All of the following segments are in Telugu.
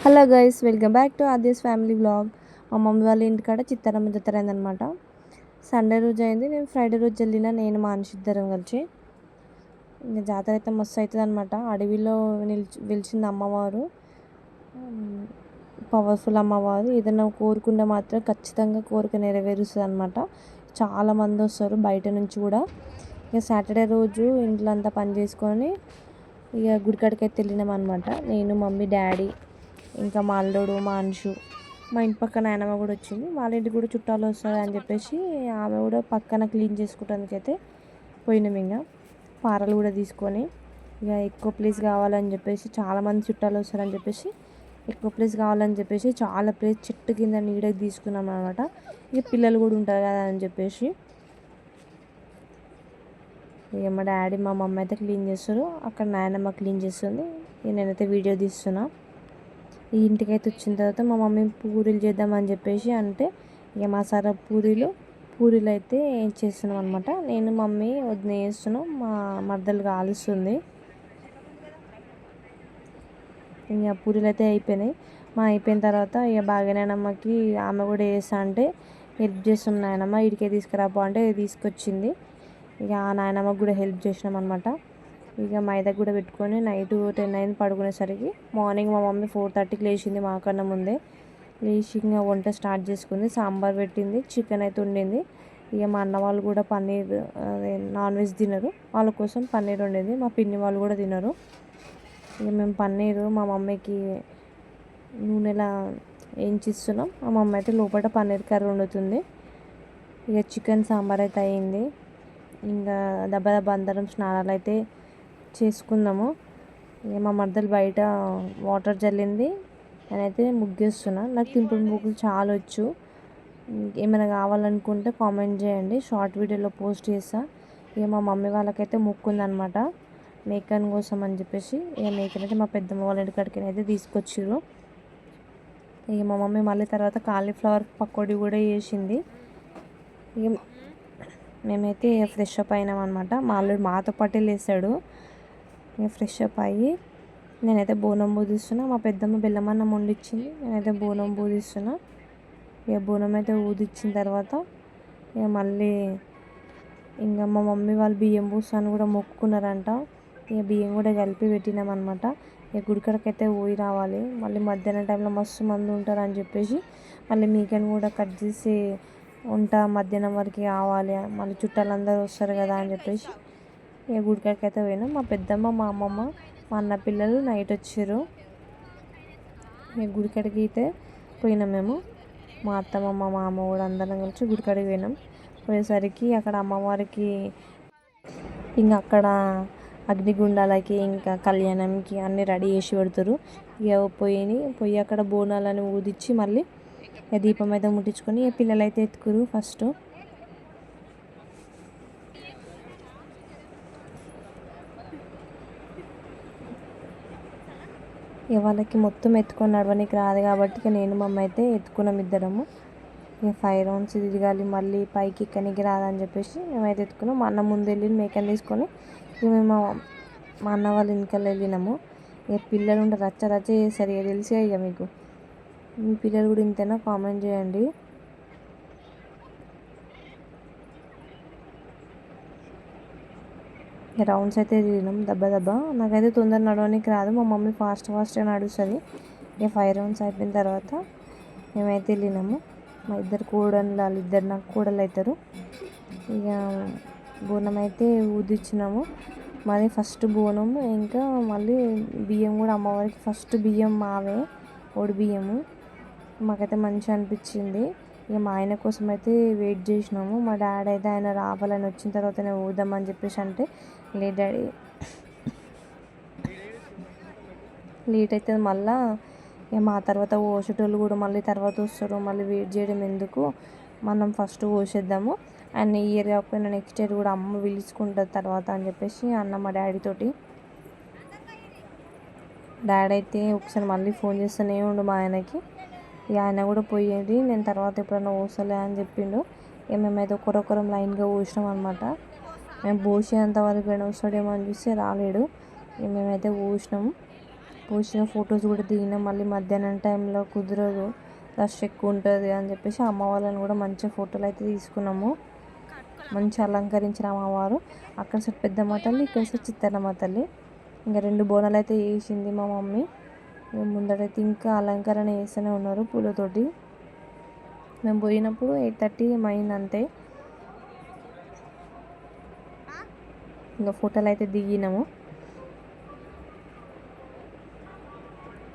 Hello guys, welcome back to Aadya's family vlog. మా మమ్మీ వాళ్ళ ఇంటికాడ చిత్తారమ్మ జాతర అయిందనమాట. సండే రోజు అయింది. నేను ఫ్రైడే రోజు వెళ్ళిన, నేను మా ఇద్దరం కలిసి. ఇంకా జాతర అయితే మస్తు అవుతుంది అనమాట. అడవిలో వెలిచింది అమ్మవారు, పవర్ఫుల్ అమ్మవారు. ఏదైనా కోరుకుంటే మాత్రం ఖచ్చితంగా కోరిక నెరవేరుస్తుంది అనమాట. చాలామంది వస్తారు బయట నుంచి కూడా. ఇక సాటర్డే రోజు ఇంట్లో అంతా పని చేసుకొని ఇక గుడికాడికి అయితే వెళ్ళినాం అనమాట. నేను, మమ్మీ, డాడీ, ఇంకా మా అల్లుడు, మా అంశు, మా ఇంటి పక్కన నాయనమ్మ కూడా వచ్చింది. వాళ్ళ ఇంటికి కూడా చుట్టాలు వస్తారు అని చెప్పేసి ఆమె కూడా పక్కన క్లీన్ చేసుకోవడానికి అయితే పోయినాం. ఇంకా పారలు కూడా తీసుకొని ఇక ఎక్కువ ప్లేస్ కావాలని చెప్పేసి, చాలామంది చుట్టాలు వస్తారని చెప్పేసి ఎక్కువ ప్లేస్ కావాలని చెప్పేసి చాలా ప్లేస్ చెట్టు కింద నీడకి తీసుకున్నాం అనమాట. ఇక పిల్లలు కూడా ఉంటారు కదా అని చెప్పేసి ఇక మా డాడీ, మా మమ్మీ అయితే క్లీన్ చేస్తారు. అక్కడ నాయనమ్మ క్లీన్ చేస్తుంది. నేనైతే వీడియో తీస్తున్నా. ఈ ఇంటికైతే వచ్చిన తర్వాత మా మమ్మీ పూరీలు చేద్దామని చెప్పేసి అంటే ఇక మసాలా పూరీలు అయితే చేస్తున్నాం అనమాట. నేను, మమ్మీ వదిన వేస్తున్నాం. మా మర్దలు కాలుస్తుంది. ఇక పూరీలు అయితే అయిపోయినాయి. అయిపోయిన తర్వాత ఇక బాగానేనమ్మకి ఆమె కూడా వేస్తా అంటే హెల్ప్ చేస్తున్నాం. నాయనమ్మ ఇడికే తీసుకురాపో అంటే తీసుకొచ్చింది. ఇక ఆ నాయనమ్మకి కూడా హెల్ప్ చేసినాం అనమాట. ఇక మైదా కూడా పెట్టుకొని నైట్ 10 అయింది పడుకునేసరికి. మార్నింగ్ మా మమ్మీ 4:30కి లేచింది, మాకన్నా ముందే లేచి ఇంకా వంట స్టార్ట్ చేసుకుంది. సాంబార్ పెట్టింది, చికెన్ అయితే ఉండింది. ఇక మా అన్న వాళ్ళు కూడా పన్నీర్, నాన్ వెజ్ తినరు, వాళ్ళ కోసం పన్నీర్ వండింది. మా పిన్ని వాళ్ళు కూడా తినరు. ఇక మేము పన్నీరు మా మమ్మీకి నూనెలా వేయించిస్తున్నాం. మా మమ్మీ అయితే లోపల పన్నీర్ కర్రీ వండుతుంది. ఇక చికెన్ సాంబార్ అయితే అయింది. ఇంకా దెబ్బ అందరం స్నానాలు అయితే చేసుకుందాము. ఇక మా మర్దలు బయట వాటర్ జల్లింది, నేనైతే ముగ్గేస్తున్నా. నాకు తింపుడు ముగ్గులు చాలా వచ్చు. ఏమైనా కావాలనుకుంటే కామెంట్ చేయండి, షార్ట్ వీడియోలో పోస్ట్ చేస్తా. ఇక మా మమ్మీ వాళ్ళకైతే మొక్కు ఉందన్నమాట, మేకన్ కోసం అని చెప్పేసి. ఇక మేకన్ అయితే మా పెద్దమ్మ వాళ్ళ ఇంటికాడికి అయితే తీసుకొచ్చిర్రు. ఇక మా మమ్మీ మళ్ళీ తర్వాత కాలీఫ్లవర్ పకోడీ కూడా చేసింది. ఇక మేమైతే ఫ్రెష్ అప్ అయినాం అనమాట. మా అల్లుడు మాతో పాటే లేస్తాడు. ఇక ఫ్రెష్ అప్ అయ్యి నేనైతే బోనం పూజిస్తున్నా. మా పెద్దమ్మ బెల్లమన్నం వండిచ్చింది, నేనైతే బోనం పూజిస్తున్నా. ఇక బోనం అయితే ఊదిచ్చిన తర్వాత ఇక మళ్ళీ ఇంకా మా మమ్మీ వాళ్ళు బియ్యం పూసాను కూడా మొక్కుకున్నారంట. ఇక బియ్యం కూడా కలిపి పెట్టినామన్నమాట. ఇక గుడికడకైతే పోయి రావాలి. మళ్ళీ మధ్యాహ్నం టైంలో మస్తు మంది ఉంటారు అని చెప్పేసి మళ్ళీ మీకని కూడా కట్ చేసి మధ్యాహ్నం వరకు కావాలి, మళ్ళీ చుట్టాలందరూ వస్తారు కదా అని చెప్పేసి ఇక గుడికాడికి అయితే పోయినాం. మా పెద్దమ్మ, మా అమ్మమ్మ, మా అన్న పిల్లలు నైట్ వచ్చారు. ఇక గుడికాడికి అయితే పోయినాం మేము. మా అత్తమ్మ, మా మామ కూడా అందరం కలిసి గుడికాడికి పోయినాం. పోయేసరికి అక్కడ అమ్మవారికి ఇంకా అక్కడ అగ్నిగుండాలకి ఇంకా కళ్యాణంకి అన్నీ రెడీ చేసి పెడతారు. ఇక పోయి అక్కడ బోనాలని ఊదిచ్చి మళ్ళీ దీపం అయితే ముట్టించుకొని పిల్లలు అయితే ఎత్తుకురు ఫస్ట్. ఇక వాళ్ళకి మొత్తం ఎత్తుకొని నడవడానికి రాదు కాబట్టి ఇక నేను మమ్మ అయితే ఎత్తుకున్నాం ఇద్దరము. ఇక 5 రౌండ్స్ తిరగాలి, మళ్ళీ పైకి ఎక్కనికి రాదని చెప్పేసి మేమైతే ఎత్తుకున్నాం. మా అన్న ముందు వెళ్ళి మేకని తీసుకొని ఇక మేము మా అన్న వాళ్ళ వెనకాల వెళ్ళినాము. ఇక పిల్లలు ఉంటే రచ్చ చేస్తారు. ఇక తెలిసే ఇక మీకు, మీ పిల్లలు కూడా ఇంతేనా కామెంట్ చేయండి. రౌండ్స్ అయితే తిరిగినాం దెబ్బ. నాకైతే తొందర నడవడానికి రాదు, మా మమ్మీ ఫాస్ట్గా నడుస్తుంది. ఇక 5 రౌండ్స్ అయిపోయిన తర్వాత మేమైతే వెళ్ళినాము. మా ఇద్దరు కోడళ్ళు, వాళ్ళు ఇద్దరు నాకు కోడలు అవుతారు. ఇక బోనం అయితే ఊదిచ్చినాము. మరి ఫస్ట్ బోనం, ఇంకా మళ్ళీ బియ్యం కూడా అమ్మవారికి ఫస్ట్ బియ్యం మావే, ఒడి బియ్యము. మాకైతే మంచిగా అనిపించింది. ఇక మా ఆయన కోసం అయితే వెయిట్ చేసినాము. మా డాడీ అయితే ఆయన రావాలని వచ్చిన తర్వాతనే ఊద్దామని చెప్పేసి అంటే లేట్ డాడీ లేట్ అవుతుంది మళ్ళీ. ఇక మా తర్వాత పోసేటోళ్ళు కూడా మళ్ళీ తర్వాత వస్తారు, మళ్ళీ వెయిట్ చేయడం ఎందుకు, మనం ఫస్ట్ పోసేద్దాము. అండ్ ఇయర్ కాకపోయినా నెక్స్ట్ ఇయర్ కూడా అమ్మ పిలుచుకుంటుంది తర్వాత అని చెప్పేసి అన్న మా డాడీతోటి. డాడీ అయితే ఒకసారి మళ్ళీ ఫోన్ చేస్తూనే ఉండు మా ఆయనకి. ఇక ఆయన కూడా పోయేది, నేను తర్వాత ఎప్పుడైనా పోసలే అని చెప్పిండు. ఇక మేమైతే ఒకరొకరం లైన్గా పోసినాం అనమాట. మేము పోసేంత వరకు ఆయన వస్తాడేమో అని చూస్తే రాలేడు. ఇక మేమైతే వచ్చిన ఫొటోస్ కూడా దిగినాం. మళ్ళీ మధ్యాహ్నం టైంలో కుదరదు, రష్ ఎక్కువ ఉంటుంది అని చెప్పేసి అమ్మ వాళ్ళని కూడా మంచిగా ఫోటోలు అయితే తీసుకున్నాము. మంచి అలంకరించిన అమ్మవారు. అక్కడ సైడ్ పెద్దమ్మ తల్లి, ఇక్కడ సైడ్ చిత్తన్నమ్మ తల్లి. ఇంకా 2 బోనాలు అయితే వేసింది మా మమ్మీ. ముందరైతే ఇంకా అలంకరణ చేస్తూనే ఉన్నారు పూలతోటి. మేము పోయినప్పుడు 8:30 అయింది అంతే. ఇంకా ఫోటోలు అయితే దిగినాము.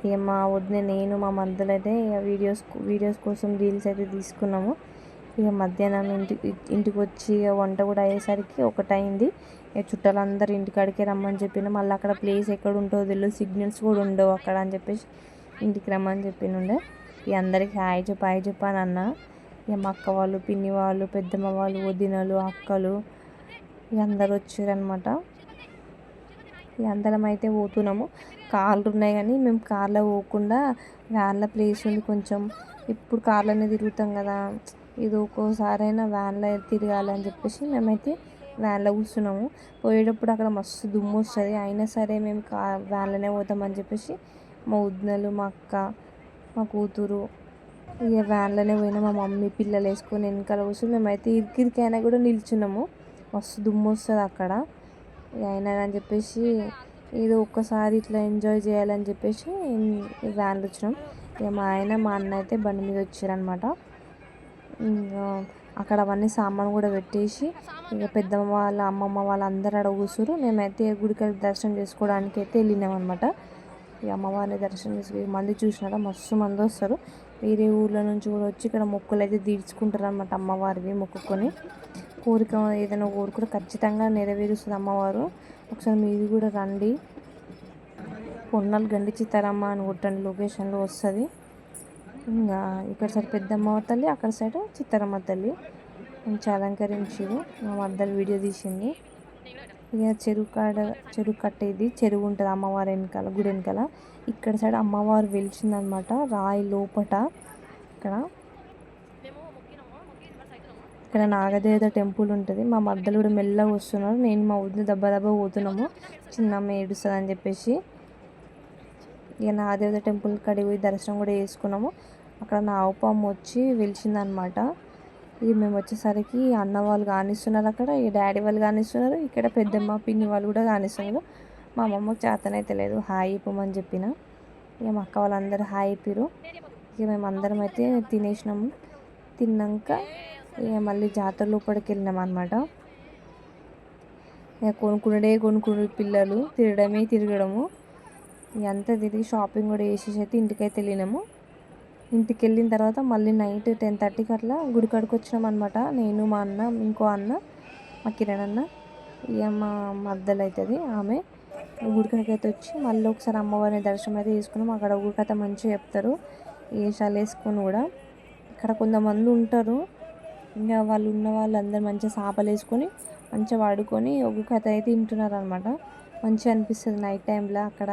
ఇక మా వదిన, నేను, మా మధ్యలో అయితే వీడియోస్ కోసం రీల్స్ అయితే తీసుకున్నాము. ఇక మధ్యాహ్నం ఇంటికి వచ్చి వంట కూడా అయ్యేసరికి 1 అయింది. ఇక చుట్టాలందరూ ఇంటికాడికే రమ్మని చెప్పిన. మళ్ళీ అక్కడ ప్లేస్ ఎక్కడ ఉంటుందో తెలియదు, సిగ్నల్స్ కూడా ఉండవు అక్కడ అని చెప్పేసి ఇంటికి రమ్మని చెప్పినుండే. ఇక అందరికి హాయ్ చెప్పు అని అన్న. ఇక మా అక్క వాళ్ళు, పిన్ని వాళ్ళు, పెద్దమ్మ వాళ్ళు, వదినలు, అక్కలు ఇక అందరు వచ్చారనమాట. ఇక అందరం అయితే పోతున్నాము. కార్లు ఉన్నాయి కానీ మేము కార్లో పోకుండా వ్యాన్లో ప్లేస్ ఉంది కొంచెం. ఇప్పుడు కార్లోనే తిరుగుతాం కదా, ఇది ఒక్కోసారైనా వ్యాన్లో తిరగాలి అని చెప్పేసి మేమైతే వ్యాన్లో కూర్చున్నాము. పోయేటప్పుడు అక్కడ మస్తు దుమ్ము వస్తుంది, అయినా సరే మేము వ్యాన్లోనే పోతామని చెప్పేసి మా వదినలు, మా అక్క, మా కూతురు ఇక వ్యాన్లోనే పోయినా. మా మమ్మీ పిల్లలు వేసుకొని వెనకాల కూర్చొని మేమైతే ఇరికిరికైనా కూడా నిల్చున్నాము. మస్తు దుమ్ము వస్తుంది అక్కడ. అయినా అని చెప్పేసి ఏదో ఒక్కసారి ఇట్లా ఎంజాయ్ చేయాలని చెప్పేసి వ్యాన్లో వచ్చినాం. ఇక మా ఆయన, మా అన్న అయితే బండి మీద వచ్చారనమాట. అక్కడ అవన్నీ సామాన్ కూడా పెట్టేసి ఇక పెద్దమ్మ వాళ్ళ, అమ్మమ్మ వాళ్ళ అందరూ అక్కడ కూర్చురు. మేమైతే గుడికి దర్శనం చేసుకోవడానికి అయితే వెళ్ళినాం అనమాట. ఈ అమ్మవారిని దర్శనం చేసుకుని మంది చూసినారా, మస్తు మంది వస్తారు. వేరే ఊర్ల నుంచి కూడా వచ్చి ఇక్కడ మొక్కులు అయితే తీర్చుకుంటారు అనమాట. అమ్మవారివి మొక్కుకొని కోరిక ఏదైనా కోరుకుంటే ఖచ్చితంగా నెరవేరుస్తుంది అమ్మవారు. ఒకసారి మీరు కూడా రండి. పొన్నాలు గండి చిత్తారమ్మ అని కొట్టండి, లొకేషన్లో వస్తుంది. ఇంకా ఇక్కడ సైడ్ పెద్దమ్మ తల్లి, అక్కడ సైడ్ చిత్తారమ్మ తల్లి మంచి అలంకరించారు. మా మధ్యలో వీడియో తీసింది. ఇక చెరువు కట్ట, ఇది చెరువు ఉంటుంది అమ్మవారి వెనకాల, గుడి వెనకాల. ఇక్కడ సైడ్ అమ్మవారు వెలిచిందనమాట రాయి లోపట. ఇక్కడ నాగదేవత టెంపుల్ ఉంటుంది. మా మధ్యలో కూడా మెల్లగా వస్తున్నారు. నేను మా వదిన దెబ్బ పోతున్నాము, చిన్నమ్మ ఏడుస్తుంది అని చెప్పేసి. ఇక నాగదేవత టెంపుల్ కాడికి పోయి దర్శనం కూడా చేసుకున్నాము. అక్కడ నాగపాము వచ్చి వెలిచిందనమాట. ఇక మేము వచ్చేసరికి అన్న వాళ్ళు కానిస్తున్నారు అక్కడ, ఇక డాడీ వాళ్ళు కానిస్తున్నారు, ఇక్కడ పెద్దమ్మ, పిన్ని వాళ్ళు కూడా కానిస్తున్నారు. మా అమ్మమ్మకి చేతనైతే లేదు, హాయ్ ఇప్పమని చెప్పిన. ఇక మా అక్క వాళ్ళందరూ హాయ్ ఇప్పిరు. ఇక మేము అందరం అయితే తినేసినాము. తిన్నాక ఇక మళ్ళీ జాతర లోపలికి వెళ్ళినాం అనమాట. ఇక కొనుక్కునే పిల్లలు తిరగడము. ఇక అంతా తిరిగి షాపింగ్ కూడా చేసేసి అయితే ఇంటికైతే వెళ్ళినాము. ఇంటికి వెళ్ళిన తర్వాత మళ్ళీ నైట్ 10:30కి అట్లా గుడికాడికి వచ్చినాం అనమాట. నేను, మా అన్న, ఇంకో అన్న, మా కిరణ్ అన్న, ఇక మా మద్దలు అవుతుంది ఆమె. గుడికాడికి అయితే వచ్చి మళ్ళీ ఒకసారి అమ్మవారిని దర్శనం అయితే తీసుకున్నాం. అక్కడ ఊరికైతే మంచిగా చెప్తారు, వేషాలు వేసుకొని కూడా. ఇక్కడ కొంతమంది ఉంటారు, ఇంకా వాళ్ళు ఉన్న వాళ్ళందరూ మంచిగా చేపలు వేసుకొని మంచిగా వాడుకొని ఒక కథ అయితే తింటున్నారు అనమాట. మంచిగా అనిపిస్తుంది నైట్ టైంలో అక్కడ.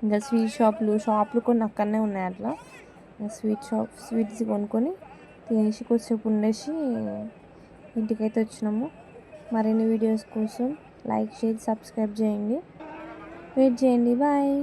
ఇంకా షాపులు కొన్ని అక్కడనే ఉన్నాయి అట్లా. స్వీట్స్ కొనుక్కొని తినేసి కొద్దిసేపు ఉండేసి ఇంటికైతే వచ్చినాము. మరిన్ని వీడియోస్ కోసం లైక్, షేర్, సబ్స్క్రైబ్ చేయండి. వెయిట్ చేయండి. బాయ్.